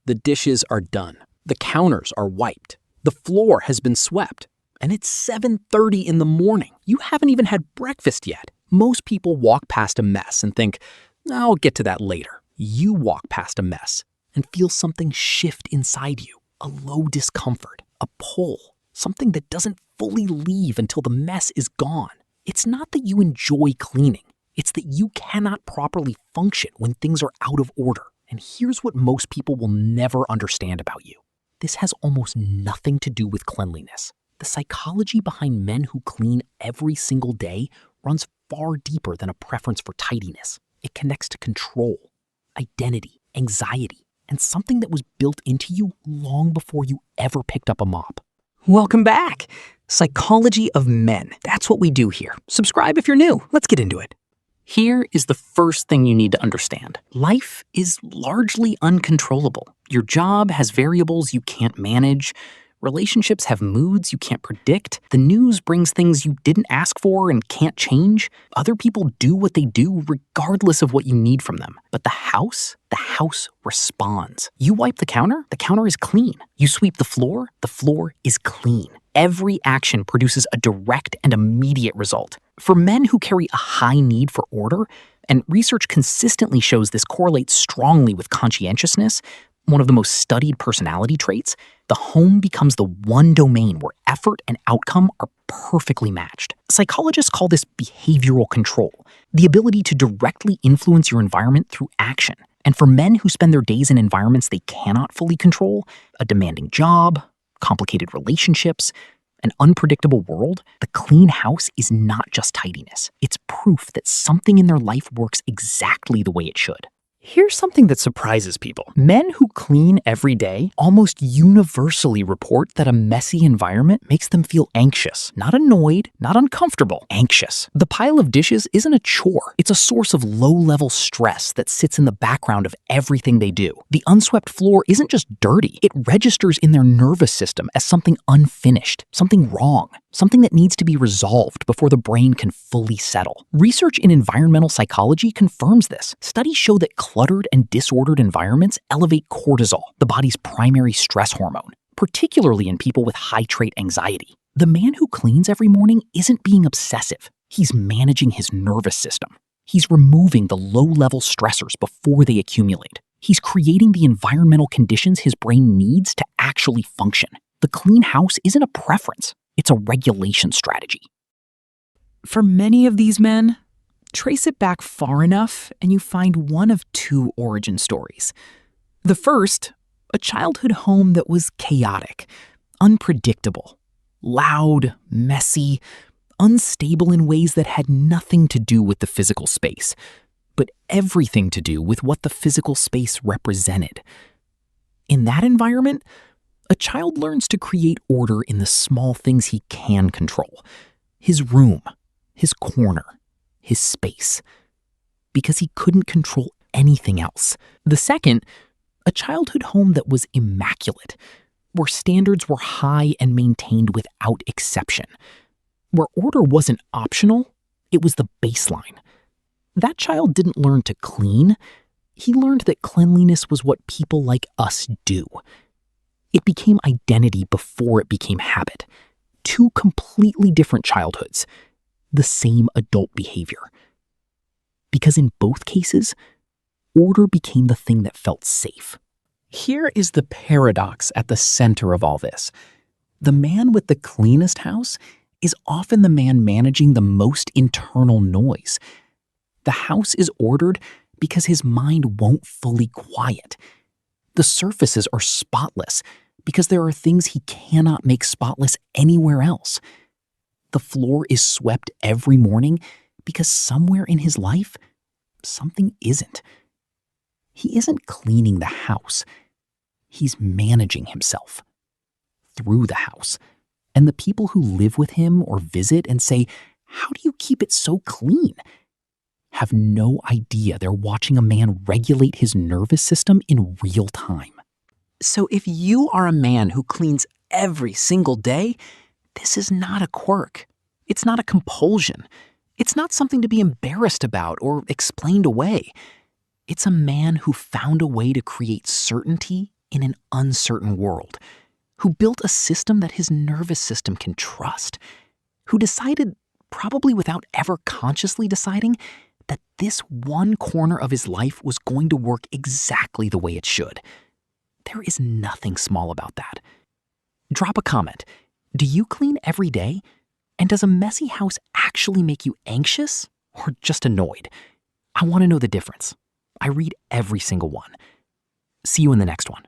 The dishes are done. The counters are wiped. The floor has been swept. And it's 7:30 in the morning. You haven't even had breakfast yet. Most people walk past a mess and think, I'll get to that later. You walk past a mess and feel something shift inside you, a low discomfort, a pull, something that doesn't fully leave until the mess is gone. It's not that you enjoy cleaning. It's that you cannot properly function when things are out of order. And here's what most people will never understand about you. This has almost nothing to do with cleanliness. The psychology behind men who clean every single day runs far deeper than a preference for tidiness. It connects to control, identity, anxiety, and something that was built into you long before you ever picked up a mop. Welcome back. Psychology of men. That's what we do here. Subscribe if you're new. Let's get into it. Here is the first thing you need to understand. Life is largely uncontrollable. Your job has variables you can't manage. Relationships have moods you can't predict. The news brings things you didn't ask for and can't change. Other people do what they do regardless of what you need from them. But the house responds. You wipe the counter is clean. You sweep the floor is clean. Every action produces a direct and immediate result. For men who carry a high need for order, and research consistently shows this correlates strongly with conscientiousness, one of the most studied personality traits, the home becomes the one domain where effort and outcome are perfectly matched. Psychologists call this behavioral control, the ability to directly influence your environment through action. And for men who spend their days in environments they cannot fully control, a demanding job, complicated relationships, an unpredictable world, the clean house is not just tidiness. It's proof that something in their life works exactly the way it should. Here's something that surprises people. Men who clean every day almost universally report that a messy environment makes them feel anxious. Not annoyed, not uncomfortable, anxious. The pile of dishes isn't a chore. It's a source of low-level stress that sits in the background of everything they do. The unswept floor isn't just dirty. It registers in their nervous system as something unfinished, something wrong, something that needs to be resolved before the brain can fully settle. Research in environmental psychology confirms this. Studies show that cluttered and disordered environments elevate cortisol, the body's primary stress hormone, particularly in people with high-trait anxiety. The man who cleans every morning isn't being obsessive. He's managing his nervous system. He's removing the low-level stressors before they accumulate. He's creating the environmental conditions his brain needs to actually function. The clean house isn't a preference. It's a regulation strategy. For many of these men, trace it back far enough and you find one of two origin stories. The first, a childhood home that was chaotic, unpredictable, loud, messy, unstable in ways that had nothing to do with the physical space, but everything to do with what the physical space represented. In that environment, a child learns to create order in the small things he can control. His room, his corner, his space. Because he couldn't control anything else. The second, a childhood home that was immaculate, where standards were high and maintained without exception. Where order wasn't optional, it was the baseline. That child didn't learn to clean. He learned that cleanliness was what people like us do. It became identity before it became habit. Two completely different childhoods, the same adult behavior. Because in both cases, order became the thing that felt safe. Here is the paradox at the center of all this. The man with the cleanest house is often the man managing the most internal noise. The house is ordered because his mind won't fully quiet. The surfaces are spotless because there are things he cannot make spotless anywhere else. The floor is swept every morning because somewhere in his life, something isn't. He isn't cleaning the house. He's managing himself through the house. And the people who live with him or visit and say, "How do you keep it so clean?" have no idea they're watching a man regulate his nervous system in real time. So if you are a man who cleans every single day, this is not a quirk. It's not a compulsion. It's not something to be embarrassed about or explained away. It's a man who found a way to create certainty in an uncertain world, who built a system that his nervous system can trust, who decided, probably without ever consciously deciding, that this one corner of his life was going to work exactly the way it should. There is nothing small about that. Drop a comment. Do you clean every day? And does a messy house actually make you anxious or just annoyed? I want to know the difference. I read every single one. See you in the next one.